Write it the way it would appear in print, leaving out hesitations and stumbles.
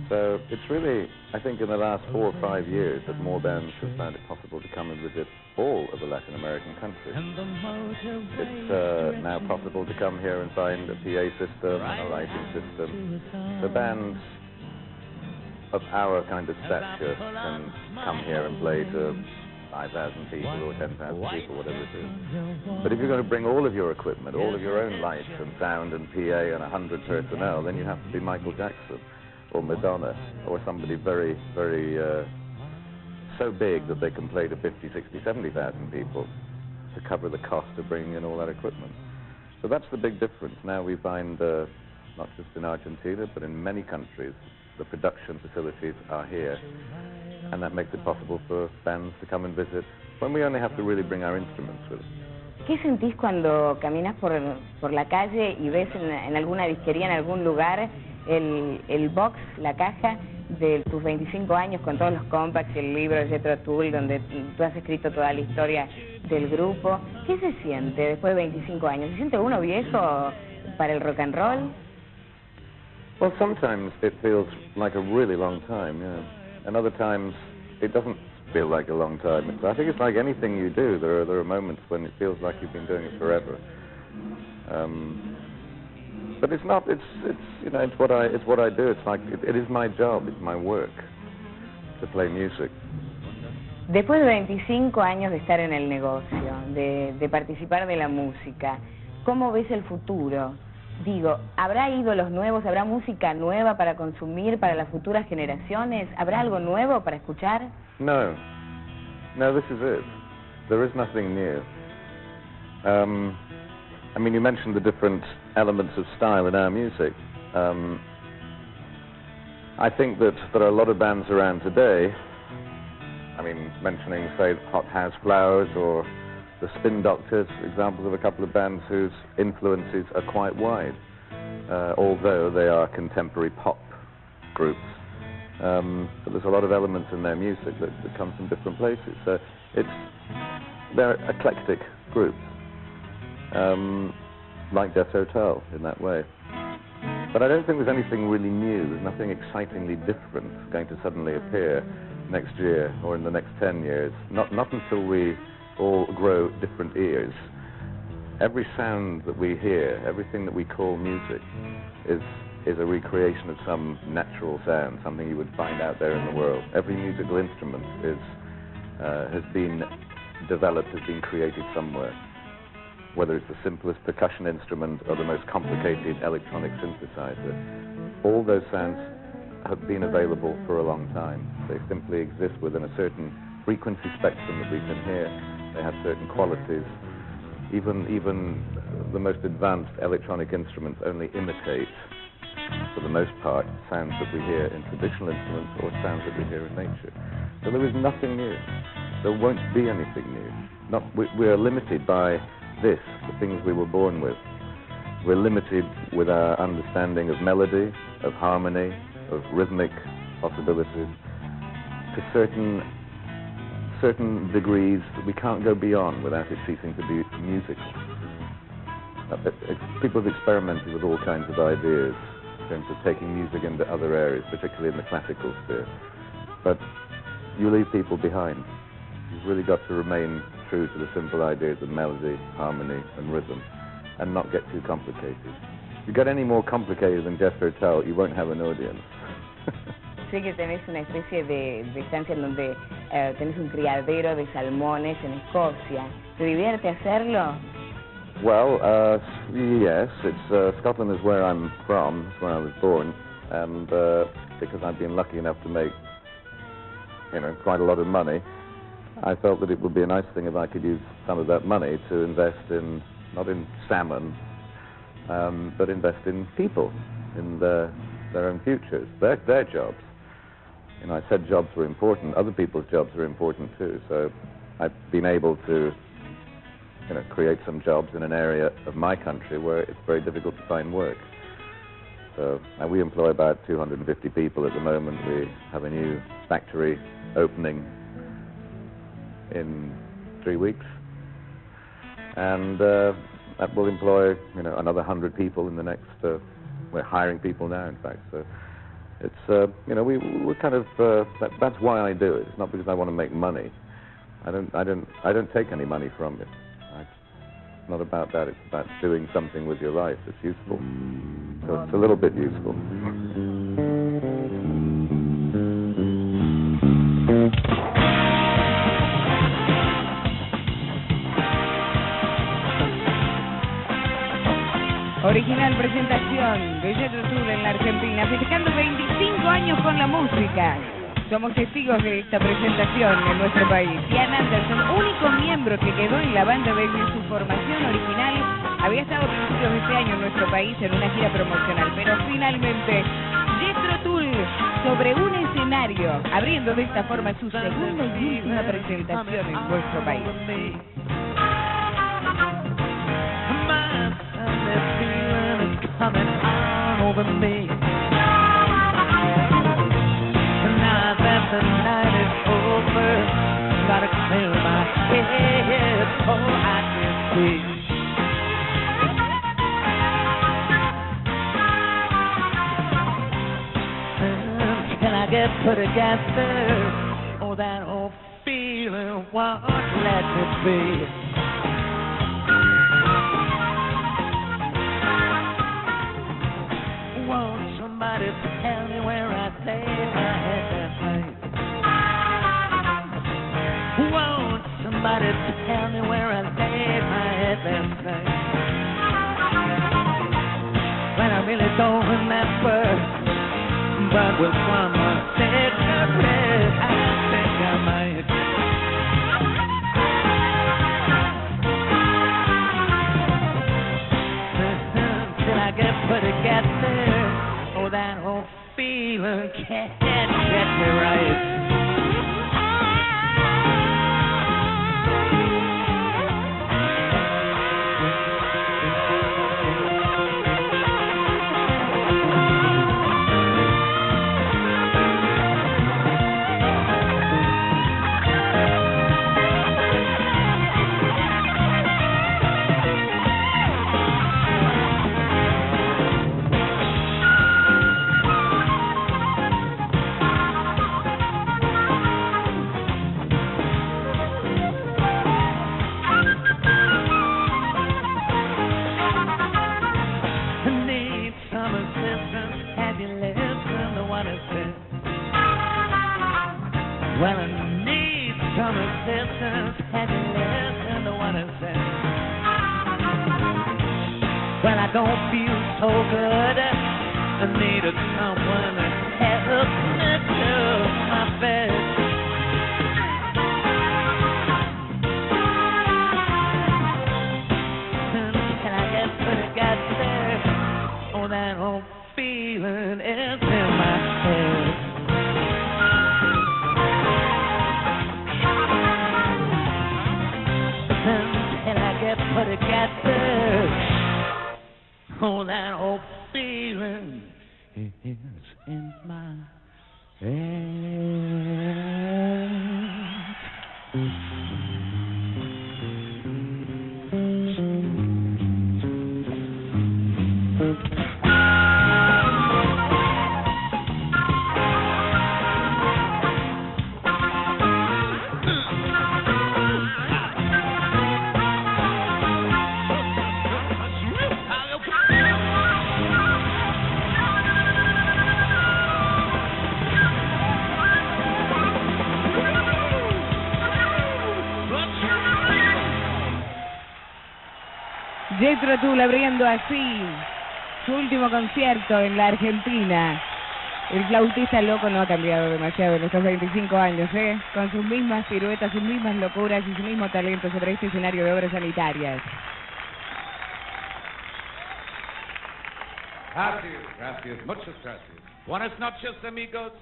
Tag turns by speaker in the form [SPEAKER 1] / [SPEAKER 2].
[SPEAKER 1] So it's really, I think in the last 4 or 5 years that more bands have found it possible to come and visit all of the Latin American countries. It's now possible to come here and find a PA system and a lighting system. The bands of our kind of stature can come here and play to 5,000 people or 10,000 people, whatever it is. But if you're going to bring all of your equipment, all of your own lights and sound and PA and 100 personnel, then you have to be Michael Jackson or Madonna or somebody very, very so big that they can play to 50, 60, 70,000 people to cover the cost of bringing in all that equipment. So that's the big difference. Now we find, not just in Argentina, but in many countries, the production facilities are here, and that makes it possible for bands to come and visit when we only have to really bring our instruments with us.
[SPEAKER 2] ¿Qué sentís cuando caminas por la calle y ves en alguna disquería, en algún lugar, el box, la caja de tus 25 años con todos los compacts y el libro de Jethro Tull, donde tú has escrito toda la historia del grupo? ¿Qué se siente después de 25 años? ¿Se siente uno viejo para el rock and roll?
[SPEAKER 1] Well, sometimes it feels like a really long time, yeah. And other times it doesn't feel like a long time. I think it's like anything you do. There are moments when it feels like you've been doing it forever. But it's not. It's you know, it's what I do. It's like it is my job. It's my work to play music.
[SPEAKER 2] Después de 25 años de estar en el negocio, de participar de la música, ¿cómo ves el futuro? Digo, ¿habrá ídolos nuevos? ¿Habrá música nueva para consumir para las futuras generaciones? ¿Habrá algo nuevo para escuchar?
[SPEAKER 1] No, this is it. There is nothing new. I mean, you mentioned the different elements of style in our music. I think that there are a lot of bands around today, I mean, mentioning, say, Hot House Flowers or the Spin Doctors, examples of a couple of bands whose influences are quite wide, although they are contemporary pop groups. But there's a lot of elements in their music that come from different places. So they're eclectic groups, like Jethro Tull in that way. But I don't think there's anything really new. There's nothing excitingly different going to suddenly appear next year or in the next 10 years. Not until we all grow different ears. Every sound that we hear, everything that we call music, is a recreation of some natural sound, something you would find out there in the world. Every musical instrument has been developed, has been created somewhere, whether it's the simplest percussion instrument or the most complicated electronic synthesizer. All those sounds have been available for a long time. They simply exist within a certain frequency spectrum that we can hear. They have certain qualities. Even the most advanced electronic instruments only imitate, for the most part, sounds that we hear in traditional instruments or sounds that we hear in nature. So there is nothing new. There won't be anything new. We are limited by the things we were born with. We're limited with our understanding of melody, of harmony, of rhythmic possibilities, to certain degrees that we can't go beyond without it ceasing to be musical. People have experimented with all kinds of ideas in terms of taking music into other areas, particularly in the classical sphere. But you leave people behind. You've really got to remain true to the simple ideas of melody, harmony, and rhythm, and not get too complicated. If you get any more complicated than Jethro Tull, you won't have an audience.
[SPEAKER 2] Sé que tenés una especie de estancia en donde tenés un criadero de salmones en Escocia. ¿Te divierte hacerlo?
[SPEAKER 1] Well, yes. Scotland is where I'm from. That's where I was born, and because I've been lucky enough to make, quite a lot of money, I felt that it would be a nice thing if I could use some of that money to invest in, not in salmon, but invest in people, in their own futures, their jobs. I said jobs were important. Other people's jobs are important too. So I've been able to, create some jobs in an area of my country where it's very difficult to find work. So we employ about 250 people at the moment. We have a new factory opening in 3 weeks, and that will employ, another 100 people in the next. We're hiring people now, in fact. So It's we're kind of that's why I do it. It's not because I want to make money. I don't take any money from it. It's not about that. It's about doing something with your life that's useful. So it's a little bit useful.
[SPEAKER 2] Original presentación de Jethro en la Argentina, festejando 25 años con la música. Somos testigos de esta presentación en nuestro país. Ian Anderson, único miembro que quedó en la banda desde su formación original, había estado a principios de este año en nuestro país en una gira promocional, pero finalmente Jethro sobre un escenario, abriendo de esta forma su segunda y última presentación en nuestro país.
[SPEAKER 3] Coming on over me. Now that the night is over, gotta clear my head so I can see. Can I get put together? Oh, that old feeling won't let me be. Somebody tell me where I laid my head last night. Won't somebody tell me where I laid my head last night? When I really don't remember, but with one more cigarette, I think I might. Till I get put together. Oh, that whole feeling can't get me right. Well, I need some assistance. Have you listened to what I said? Well, I don't feel so good. I needed someone to help me to my best. Can I get put together? Oh, that old feeling is in my head. Put together, oh, that old feeling is in my head.
[SPEAKER 2] Jethro Tull abriendo así su último concierto en la Argentina. El flautista loco no ha cambiado demasiado en estos 25 años, con sus mismas piruetas, sus mismas locuras y su mismo talento sobre este escenario de obras sanitarias.
[SPEAKER 4] Gracias, gracias, muchas gracias. Buenas noches, amigos.